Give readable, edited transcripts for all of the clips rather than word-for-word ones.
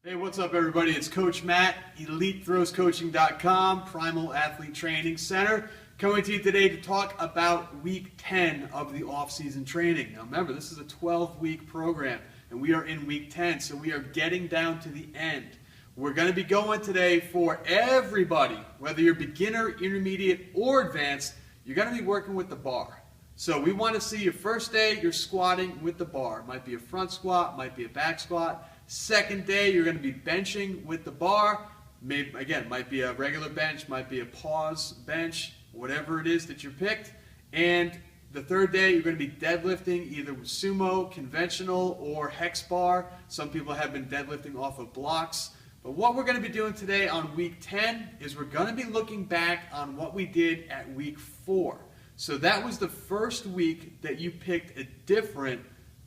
Hey, what's up everybody? It's Coach Matt, EliteThrowsCoaching.com, Primal Athlete Training Center, coming to you today to talk about week 10 of the off-season training. Now remember, this is a 12-week program, and we are in week 10, so we are getting down to the end. We're going to be going today for everybody, whether you're beginner, intermediate, or advanced, you're going to be working with the bar. So we want to see your first day, you're squatting with the bar. Might be a front squat, might be a back squat. Second day, you're going to be benching with the bar. Maybe, again, might be a regular bench, might be a pause bench, whatever it is that you picked. And the third day, you're going to be deadlifting either with sumo, conventional, or hex bar. Some people have been deadlifting off of blocks. But what we're going to be doing today on week 10 is we're going to be looking back on what we did at week 4. So that was the first week that you picked a different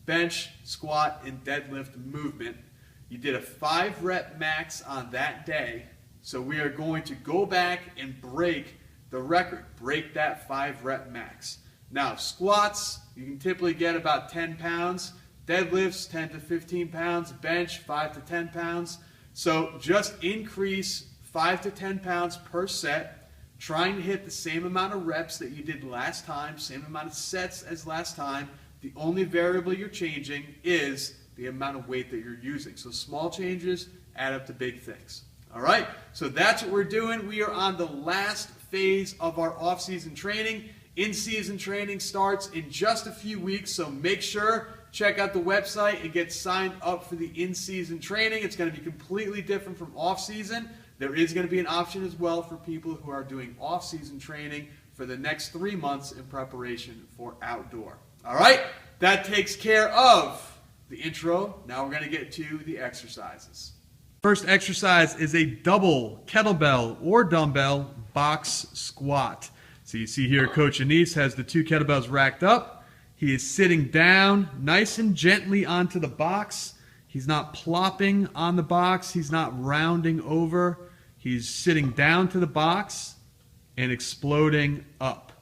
bench, squat, and deadlift movement. You did a 5-rep max on that day. So we are going to go back and break the record, break that 5-rep max. Now squats, you can typically get about 10 pounds. Deadlifts, 10 to 15 pounds. Bench, 5 to 10 pounds. So just increase 5 to 10 pounds per set, trying to hit the same amount of reps that you did last time, same amount of sets as last time. The only variable you're changing is the amount of weight that you're using. So small changes add up to big things. All right, so that's what we're doing. We are on the last phase of our off-season training. In-season training starts in just a few weeks, so make sure check out the website and get signed up for the in-season training. It's going to be completely different from off-season. There is going to be an option as well for people who are doing off-season training for the next 3 months in preparation for outdoor. All right, that takes care of the intro. Now we're going to get to the exercises. First exercise is a double kettlebell or dumbbell box squat. So you see here Coach Anise has the 2 kettlebells racked up. He is sitting down nice and gently onto the box. He's not plopping on the box. He's not rounding over. He's sitting down to the box and exploding up.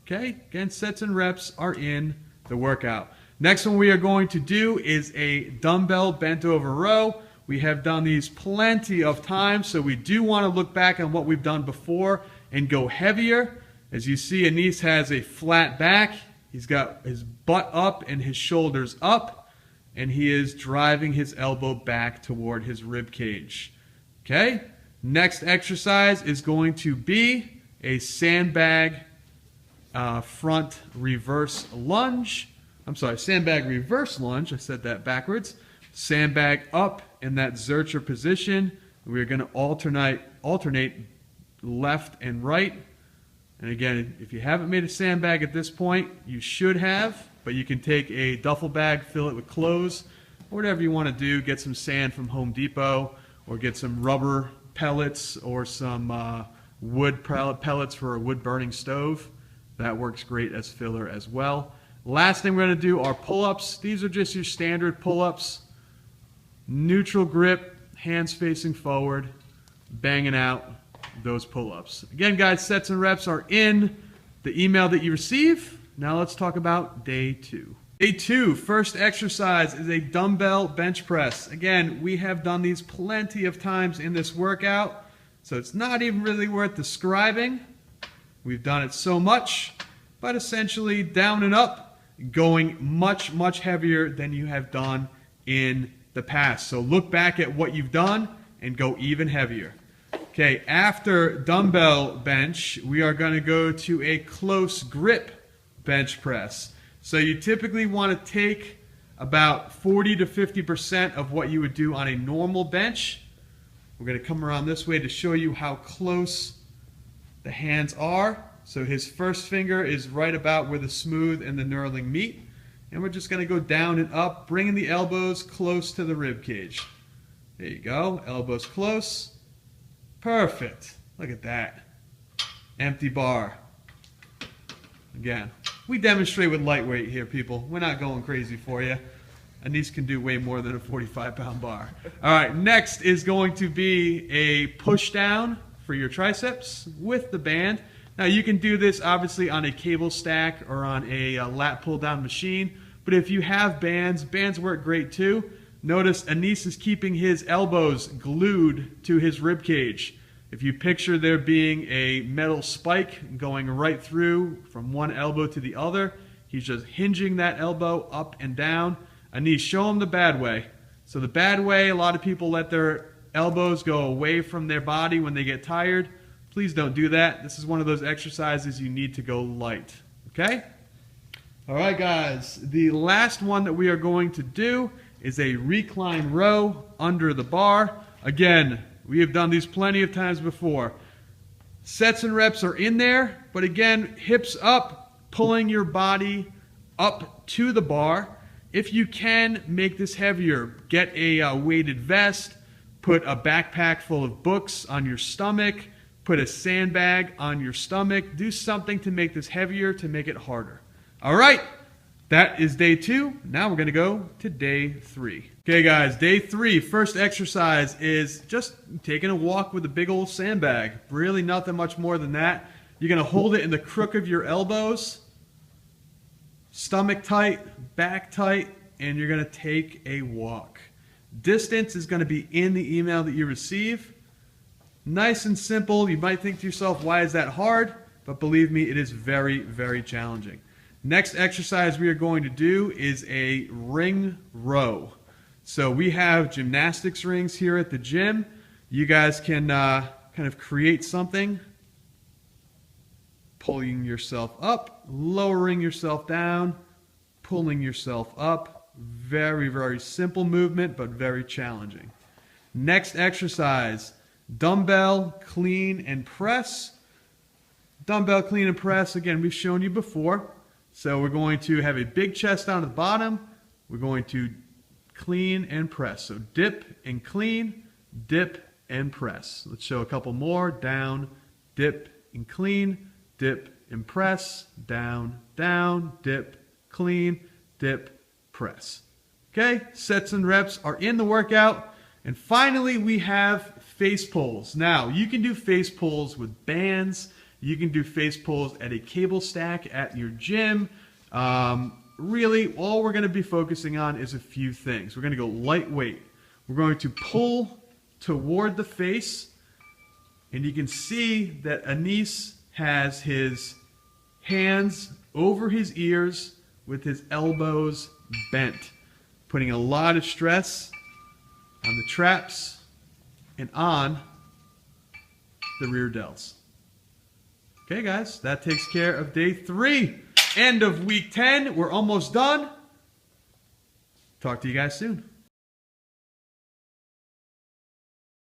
Okay, again, sets and reps are in the workout. Next one we are going to do is a dumbbell bent over row. We have done these plenty of times, so we do want to look back on what we've done before and go heavier. As you see, Anise has a flat back. He's got his butt up and his shoulders up, and he is driving his elbow back toward his rib cage. Okay? Next exercise is going to be a sandbag front reverse lunge. Sandbag reverse lunge. I said that backwards. Sandbag up in that Zercher position. We're going to alternate left and right. And again, if you haven't made a sandbag at this point, you should have, but you can take a duffel bag, fill it with clothes, or whatever you want to do. Get some sand from Home Depot, or get some rubber pellets, or some wood pellets for a wood burning stove. That works great as filler as well. Last thing we're going to do are pull-ups. These are just your standard pull-ups. Neutral grip, hands facing forward, banging out those pull-ups. Again, guys, sets and reps are in the email that you receive. Now let's talk about day 2. Day 2, first exercise is a dumbbell bench press. Again, we have done these plenty of times in this workout, so it's not even really worth describing. We've done it so much, but essentially down and up, going much, much heavier than you have done in the past. So look back at what you've done and go even heavier. Okay, after dumbbell bench, we are going to go to a close grip bench press. So you typically want to take about 40 to 50% of what you would do on a normal bench. We're going to come around this way to show you how close the hands are. So his first finger is right about where the smooth and the knurling meet. And we're just going to go down and up, bringing the elbows close to the rib cage. There you go, elbows close. Perfect. Look at that. Empty bar. Again, we demonstrate with lightweight here, people. We're not going crazy for you. Anise can do way more than a 45-pound bar. All right, next is going to be a push down for your triceps with the band. Now you can do this obviously on a cable stack or on a lat pull down machine, but if you have bands, bands work great too. notice Anis is keeping his elbows glued to his rib cage. If you picture there being a metal spike going right through from one elbow to the other, he's just hinging that elbow up and down. Anis, show him the bad way. So the bad way, a lot of people let their elbows go away from their body when they get tired. Please don't do that. This is one of those exercises you need to go light. Okay? All right, guys. The last one that we are going to do is a recline row under the bar. Again, we have done these plenty of times before. Sets and reps are in there, but again, hips up, pulling your body up to the bar. If you can, make this heavier. Get a weighted vest, put a backpack full of books on your stomach, put a sandbag on your stomach. Do something to make this heavier, to make it harder. All right, that is day 2. Now we're going to go to day 3. Okay, guys, day 3, first exercise is just taking a walk with a big old sandbag. Really nothing much more than that. You're going to hold it in the crook of your elbows, stomach tight, back tight, and you're going to take a walk. Distance is going to be in the email that you receive. Nice and simple. You might think to yourself, why is that hard? But believe me, it is very, very challenging. Next exercise we are going to do is a ring row. So we have gymnastics rings here at the gym. You guys can kind of create something. Pulling yourself up, lowering yourself down, pulling yourself up. Very, very simple movement, but very challenging. Next exercise, dumbbell clean and press. Dumbbell clean and press, again, we've shown you before. So we're going to have a big chest down at the bottom. We're going to clean and press. So dip and clean, dip and press. Let's show a couple more. Down, dip and clean, dip and press, down, down, dip, clean, dip, press. Okay, sets and reps are in the workout. And finally, we have face pulls. Now, you can do face pulls with bands. You can do face pulls at a cable stack at your gym. Really, all we're going to be focusing on is a few things. We're going to go lightweight. We're going to pull toward the face. And you can see that Anis has his hands over his ears with his elbows bent, putting a lot of stress on the traps and on the rear delts. Okay, guys, that takes care of day 3. End of week 10. We're almost done. Talk to you guys soon.